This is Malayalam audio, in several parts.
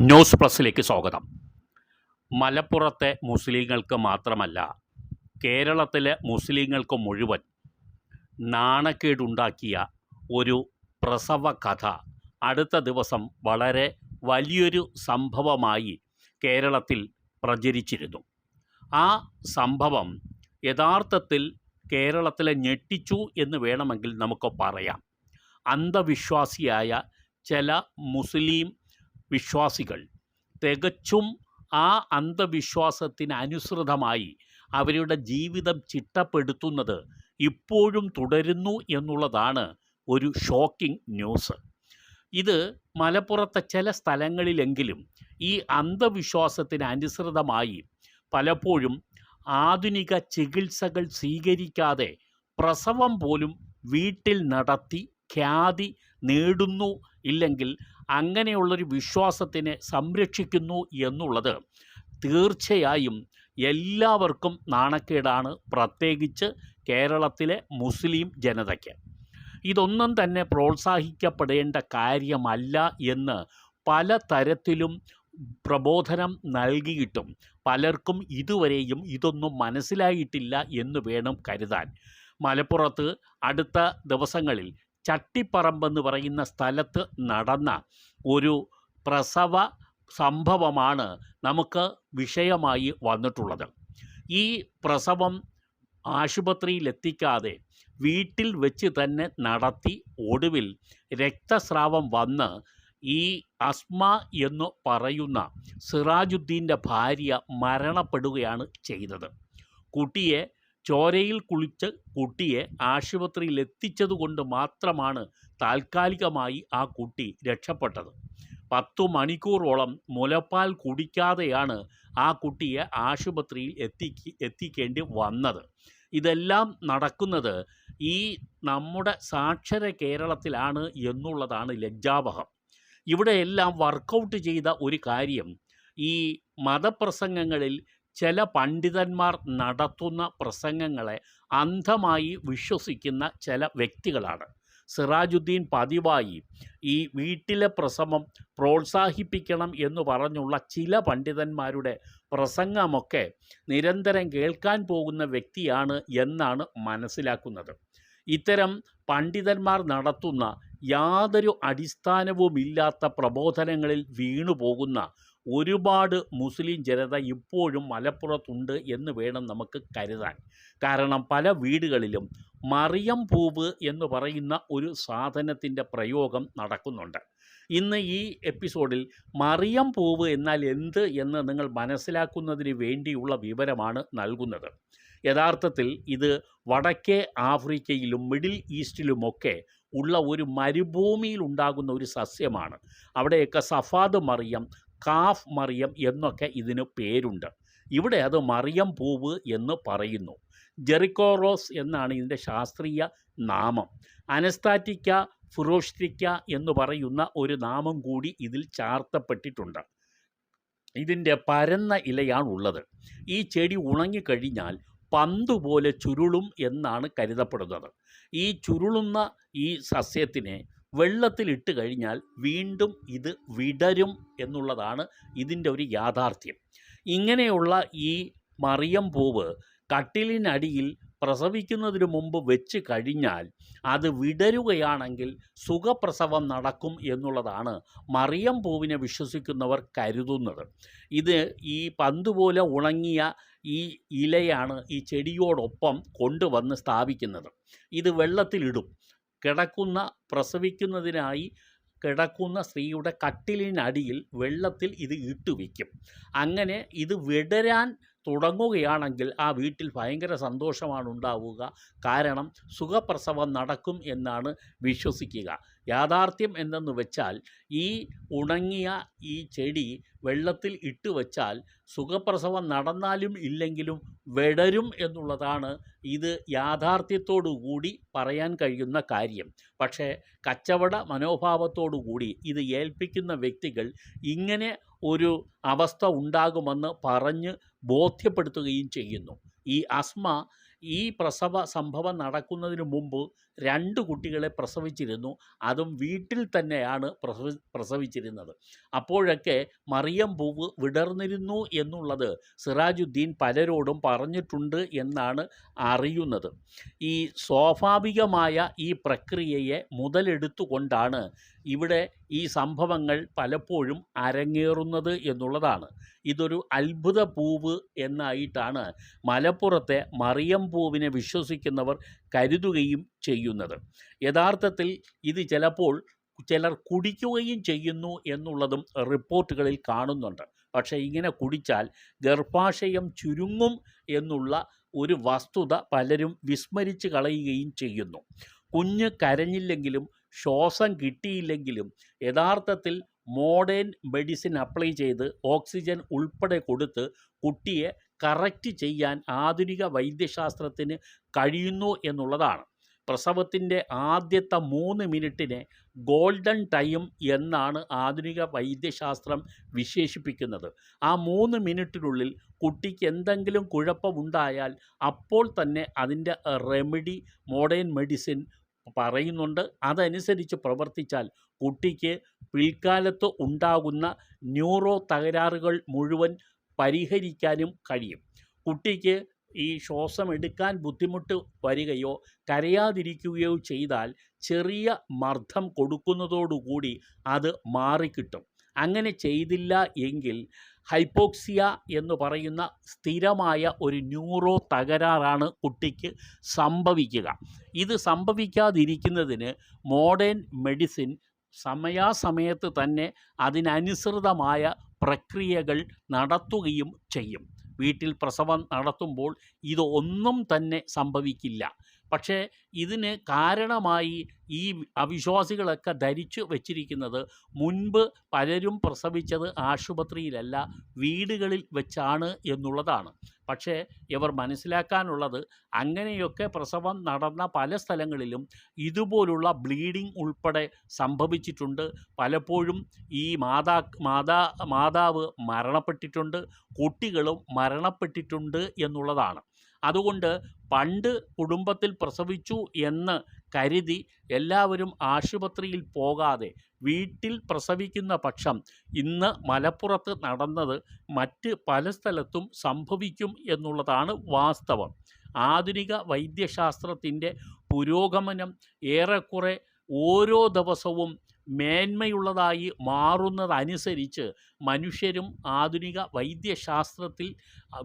ന്യൂസ് പ്ലസിലേക്ക് സ്വാഗതം. മലപ്പുറത്തെ മുസ്ലിങ്ങൾക്ക് മാത്രമല്ല, കേരളത്തിലെ മുസ്ലിങ്ങൾക്ക് മുഴുവൻ നാണക്കേടുണ്ടാക്കിയ ഒരു പ്രസവ കഥ അടുത്ത ദിവസം വളരെ വലിയൊരു സംഭവമായി കേരളത്തിൽ പ്രചരിച്ചിരുന്നു. ആ സംഭവം യഥാർത്ഥത്തിൽ കേരളത്തിലെ ഞെട്ടിച്ചു എന്ന് വേണമെങ്കിൽ നമുക്ക് പറയാം. അന്ധവിശ്വാസിയായ ചില മുസ്ലിം വിശ്വാസികൾ തികച്ചും ആ അന്ധവിശ്വാസത്തിന് അനുസൃതമായി അവരുടെ ജീവിതം ചിട്ടപ്പെടുത്തുന്നത് ഇപ്പോഴും തുടരുന്നു എന്നുള്ളതാണ് ഒരു ഷോക്കിംഗ് ന്യൂസ്. ഇത് മലപ്പുറത്തെ ചില സ്ഥലങ്ങളിലെങ്കിലും ഈ അന്ധവിശ്വാസത്തിന് അനുസൃതമായി പലപ്പോഴും ആധുനിക ചികിത്സകൾ സ്വീകരിക്കാതെ പ്രസവം പോലും വീട്ടിൽ നടത്തി ഖ്യാതി നേടുന്നു, ഇല്ലെങ്കിൽ അങ്ങനെയുള്ളൊരു വിശ്വാസത്തിനെ സംരക്ഷിക്കുന്നു എന്നുള്ളത് തീർച്ചയായും എല്ലാവർക്കും നാണക്കേടാണ്, പ്രത്യേകിച്ച് കേരളത്തിലെ മുസ്ലിം ജനതയ്ക്ക്. ഇതൊന്നും തന്നെ പ്രോത്സാഹിക്കപ്പെടേണ്ട കാര്യമല്ല എന്ന് പല തരത്തിലും പ്രബോധനം നൽകിയിട്ടും പലർക്കും ഇതുവരെയും ഇതൊന്നും മനസ്സിലായിട്ടില്ല എന്ന് വേണം കരുതാൻ. മലപ്പുറത്ത് അടുത്ത ദിവസങ്ങളിൽ ചട്ടിപ്പറമ്പെന്ന് പറയുന്ന സ്ഥലത്ത് നടന്ന ഒരു പ്രസവ സംഭവമാണ് നമുക്ക് വിഷയമായി വന്നിട്ടുള്ളത്. ഈ പ്രസവം ആശുപത്രിയിലെത്തിക്കാതെ വീട്ടിൽ വെച്ച് തന്നെ നടത്തി ഒടുവിൽ രക്തസ്രാവം വന്ന് ഈ അസ്മ എന്ന് പറയുന്ന സിറാജുദ്ദീൻ്റെ ഭാര്യ മരണപ്പെടുകയാണ് ചെയ്തത്. കുട്ടിയെ ചോരയിൽ കുളിച്ച് കുട്ടിയെ ആശുപത്രിയിൽ എത്തിച്ചതുകൊണ്ട് മാത്രമാണ് താൽക്കാലികമായി ആ കുട്ടി രക്ഷപ്പെട്ടത്. 10 മണിക്കൂറോളം മുലപ്പാൽ കുടിക്കാതെയാണ് ആ കുട്ടിയെ ആശുപത്രിയിൽ എത്തിക്കേണ്ടി വന്നത്. ഇതെല്ലാം നടക്കുന്നത് ഈ നമ്മുടെ സാക്ഷര കേരളത്തിലാണ് എന്നുള്ളതാണ് ലജ്ജാവഹം. ഇവിടെയെല്ലാം വർക്കൗട്ട് ചെയ്ത ഒരു കാര്യം, ഈ മതപ്രസംഗങ്ങളിൽ ചില പണ്ഡിതന്മാർ നടത്തുന്ന പ്രസംഗങ്ങളെ അന്ധമായി വിശ്വസിക്കുന്ന ചില വ്യക്തികളാണ്. സിറാജുദ്ദീൻ പതിവായി ഈ വീട്ടിലെ പ്രസവം പ്രോത്സാഹിപ്പിക്കണം എന്ന് പറഞ്ഞുള്ള ചില പണ്ഡിതന്മാരുടെ പ്രസംഗമൊക്കെ നിരന്തരം കേൾക്കാൻ പോകുന്ന വ്യക്തിയാണ് എന്നാണ് മനസ്സിലാക്കുന്നത്. ഇത്തരം പണ്ഡിതന്മാർ നടത്തുന്ന യാതൊരു അടിസ്ഥാനവുമില്ലാത്ത പ്രബോധനങ്ങളിൽ വീണുപോകുന്ന ഒരുപാട് മുസ്ലിം ജനത ഇപ്പോഴും മലപ്പുറത്തുണ്ട് എന്ന് വേണം നമുക്ക് കരുതാൻ. കാരണം പല വീടുകളിലും മറിയം പൂവ് എന്ന് പറയുന്ന ഒരു സാധനത്തിൻ്റെ പ്രയോഗം നടക്കുന്നുണ്ട്. ഇന്ന് ഈ എപ്പിസോഡിൽ മറിയം പൂവ് എന്നാൽ എന്ത് എന്ന് നിങ്ങൾ മനസ്സിലാക്കുന്നതിന് വേണ്ടിയുള്ള വിവരമാണ് നൽകുന്നത്. യഥാർത്ഥത്തിൽ ഇത് വടക്കേ ആഫ്രിക്കയിലും മിഡിൽ ഈസ്റ്റിലുമൊക്കെ ഉള്ള ഒരു മരുഭൂമിയിൽ ഉണ്ടാകുന്ന ഒരു സസ്യമാണ്. അവിടെയൊക്കെ സഫാദ് മറിയം, കാഫ് മറിയം എന്നൊക്കെ ഇതിന് പേരുണ്ട്. ഇവിടെ അത് മറിയം പൂവ് എന്ന് പറയുന്നു. ജെറിക്കോറോസ് എന്നാണ് ഇതിൻ്റെ ശാസ്ത്രീയ നാമം. അനസ്താറ്റിക്ക ഫുറോസ്റ്റിക്ക എന്ന് പറയുന്ന ഒരു നാമം കൂടി ഇതിൽ ചാർത്തപ്പെട്ടിട്ടുണ്ട്. ഇതിൻ്റെ പരന്ന ഇലയാണുള്ളത്. ഈ ചെടി ഉണങ്ങിക്കഴിഞ്ഞാൽ പന്തുപോലെ ചുരുളും എന്നാണ് കരുതപ്പെടുന്നത്. ഈ ചുരുളുന്ന ഈ സസ്യത്തിനെ വെള്ളത്തിലിട്ട് കഴിഞ്ഞാൽ വീണ്ടും ഇത് വിടരും എന്നുള്ളതാണ് ഇതിൻ്റെ ഒരു യാഥാർത്ഥ്യം. ഇങ്ങനെയുള്ള ഈ മറിയം പൂവ് കട്ടിലിനടിയിൽ പ്രസവിക്കുന്നതിന് മുമ്പ് വെച്ച് കഴിഞ്ഞാൽ അത് വിടരുകയാണെങ്കിൽ സുഖപ്രസവം നടക്കും എന്നുള്ളതാണ് മറിയം പൂവിനെ വിശ്വസിക്കുന്നവർ കരുതുന്നത്. ഇത് ഈ പന്തുപോലെ ഉണങ്ങിയ ഈ ഇലയാണ് ഈ ചെടിയോടൊപ്പം കൊണ്ടുവന്ന് സ്ഥാപിക്കുന്നത്. ഇത് വെള്ളത്തിലിടും. പ്രസവിക്കുന്നതിനായി കിടക്കുന്ന സ്ത്രീയുടെ കട്ടിലിനടിയിൽ വെള്ളത്തിൽ ഇത് ഇട്ടുവയ്ക്കും. അങ്ങനെ ഇത് വിടരാൻ തുടങ്ങുകയാണെങ്കിൽ ആ വീട്ടിൽ ഭയങ്കര സന്തോഷമാണ് ഉണ്ടാവുക. കാരണം സുഖപ്രസവം നടക്കും എന്നാണ് വിശ്വസിക്കുക. യാഥാർത്ഥ്യം എന്തെന്ന് വെച്ചാൽ ഈ ഉണങ്ങിയ ഈ ചെടി വെള്ളത്തിൽ ഇട്ട് വച്ചാൽ സുഖപ്രസവം നടന്നാലും ഇല്ലെങ്കിലും വിടരും എന്നുള്ളതാണ് ഇത് യാഥാർത്ഥ്യത്തോടു കൂടി പറയാൻ കഴിയുന്ന കാര്യം. പക്ഷേ കച്ചവട മനോഭാവത്തോടു കൂടി ഇത് ഏൽപ്പിക്കുന്ന വ്യക്തികൾ ഇങ്ങനെ ഒരു അവസ്ഥ ഉണ്ടാകുമെന്ന് പറഞ്ഞ് ബോധ്യപ്പെടുത്തുകയും ചെയ്യുന്നു. ഈ അസ്മ ഈ പ്രസവ സംഭവം നടക്കുന്നതിന് മുമ്പ് 2 കുട്ടികളെ പ്രസവിച്ചിരുന്നു. അതും വീട്ടിൽ തന്നെയാണ് പ്രസവിച്ചിരുന്നത്. അപ്പോഴൊക്കെ മറിയം പൂവ് വിടർന്നിരുന്നു എന്നുള്ളത് സിറാജുദ്ദീൻ പലരോടും പറഞ്ഞിട്ടുണ്ട് എന്നാണ് അറിയുന്നത്. ഈ സ്വാഭാവികമായ ഈ പ്രക്രിയയെ മുതലെടുത്തുകൊണ്ടാണ് ഇവിടെ ഈ സംഭവങ്ങൾ പലപ്പോഴും അരങ്ങേറുന്നത് എന്നുള്ളതാണ്. ഇതൊരു അത്ഭുത പൂവ് എന്നായിട്ടാണ് മലപ്പുറത്തെ മറിയം പൂവിനെ വിശ്വസിക്കുന്നവർ കരുതുകയും ചെയ്യുന്നത്. യഥാർത്ഥത്തിൽ ഇത് ചിലപ്പോൾ ചിലർ കുടിക്കുകയും ചെയ്യുന്നു എന്നുള്ളതും റിപ്പോർട്ടുകളിൽ കാണുന്നുണ്ട്. പക്ഷേ ഇങ്ങനെ കുടിച്ചാൽ ഗർഭാശയം ചുരുങ്ങും എന്നുള്ള ഒരു വസ്തുത പലരും വിസ്മരിച്ച് കളയുകയും ചെയ്യുന്നു. കുഞ്ഞ് കരഞ്ഞില്ലെങ്കിലും ശ്വാസം കിട്ടിയില്ലെങ്കിലും യഥാർത്ഥത്തിൽ മോഡേൺ മെഡിസിൻ അപ്ലൈ ചെയ്ത് ഓക്സിജൻ ഉൾപ്പെടെ കൊടുത്ത് കുട്ടിയെ കറക്റ്റ് ചെയ്യാൻ ആധുനിക വൈദ്യശാസ്ത്രത്തിന് കഴിയുന്നു എന്നുള്ളതാണ്. പ്രസവത്തിൻ്റെ ആദ്യത്തെ 3 മിനിറ്റിനെ ഗോൾഡൻ ടൈം എന്നാണ് ആധുനിക വൈദ്യശാസ്ത്രം വിശേഷിപ്പിക്കുന്നത്. ആ 3 മിനിറ്റിനുള്ളിൽ കുട്ടിക്ക് എന്തെങ്കിലും കുഴപ്പമുണ്ടായാൽ അപ്പോൾ തന്നെ അതിൻ്റെ റെമഡി മോഡേൺ മെഡിസിൻ പറയുന്നുണ്ട്. അതനുസരിച്ച് പ്രവർത്തിച്ചാൽ കുട്ടിക്ക് പിൽക്കാലത്ത് ഉണ്ടാകുന്ന ന്യൂറോ തകരാറുകൾ മുഴുവൻ പരിഹരിക്കാനും കഴിയും. കുട്ടിക്ക് ഈ ശ്വാസം എടുക്കാൻ ബുദ്ധിമുട്ട് വരികയോ കരയാതിരിക്കുകയോ ചെയ്താൽ ചെറിയ മർദ്ദം കൊടുക്കുന്നതോടുകൂടി അത് മാറിക്കിട്ടും. അങ്ങനെ ചെയ്തില്ല എങ്കിൽ ഹൈപ്പോക്സിയ എന്ന് പറയുന്ന സ്ഥിരമായ ഒരു ന്യൂറോ തകരാറാണ് കുട്ടിക്ക് സംഭവിക്കുക. ഇത് സംഭവിക്കാതിരിക്കുന്നതിന് മോഡേൺ മെഡിസിൻ സമയാസമയത്ത് തന്നെ അതിനനുസൃതമായ പ്രക്രിയകൾ നടത്തുകയും ചെയ്യും. വീട്ടിൽ പ്രസവം നടത്തുമ്പോൾ ഇതൊന്നും തന്നെ സംഭവിക്കില്ല. പക്ഷേ ഇതിന് കാരണമായി ഈ അവിശ്വാസികളൊക്കെ ധരിച്ചു വച്ചിരിക്കുന്നത് മുൻപ് പലരും പ്രസവിച്ചത് ആശുപത്രിയിലല്ല വീടുകളിൽ വെച്ചാണ് എന്നുള്ളതാണ്. പക്ഷേ ഇവർ മനസ്സിലാക്കാനുള്ളത് അങ്ങനെയൊക്കെ പ്രസവം നടന്ന പല സ്ഥലങ്ങളിലും ഇതുപോലുള്ള ബ്ലീഡിംഗ് ഉൾപ്പെടെ സംഭവിച്ചിട്ടുണ്ട്. പലപ്പോഴും ഈ മാതാവ് മരണപ്പെട്ടിട്ടുണ്ട്, കുട്ടികളും മരണപ്പെട്ടിട്ടുണ്ട് എന്നുള്ളതാണ്. അതുകൊണ്ട് പണ്ട് കുടുംബത്തിൽ പ്രസവിച്ചു എന്ന് കരുതി എല്ലാവരും ആശുപത്രിയിൽ പോകാതെ വീട്ടിൽ പ്രസവിക്കുന്ന പക്ഷം ഇന്ന് മലപ്പുറത്ത് നടന്നത് മറ്റ് പല സ്ഥലത്തും സംഭവിക്കും എന്നുള്ളതാണ് വാസ്തവം. ആധുനിക വൈദ്യശാസ്ത്രത്തിൻ്റെ പുരോഗമനം ഏറെക്കുറെ ഓരോ ദിവസവും മേന്മയുള്ളതായി മാറുന്നതനുസരിച്ച് മനുഷ്യരും ആധുനിക വൈദ്യശാസ്ത്രത്തിൽ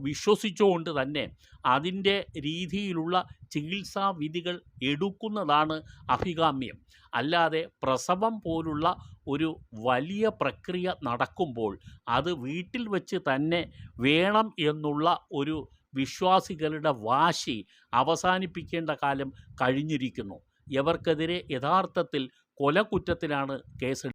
വിശ്വസിച്ചുകൊണ്ട് തന്നെ അതിൻ്റെ രീതിയിലുള്ള ചികിത്സാ വിധികൾ എടുക്കുന്നതാണ് അഭികാമ്യം. അല്ലാതെ പ്രസവം പോലുള്ള ഒരു വലിയ പ്രക്രിയ നടക്കുമ്പോൾ അത് വീട്ടിൽ വച്ച് തന്നെ വേണം എന്നുള്ള ഒരു വിശ്വാസികളുടെ വാശി അവസാനിപ്പിക്കേണ്ട കാലം കഴിഞ്ഞിരിക്കുന്നു. ഇവർക്കെതിരെ യഥാർത്ഥത്തിൽ കൊലക്കുറ്റത്തിനാണ് കേസ്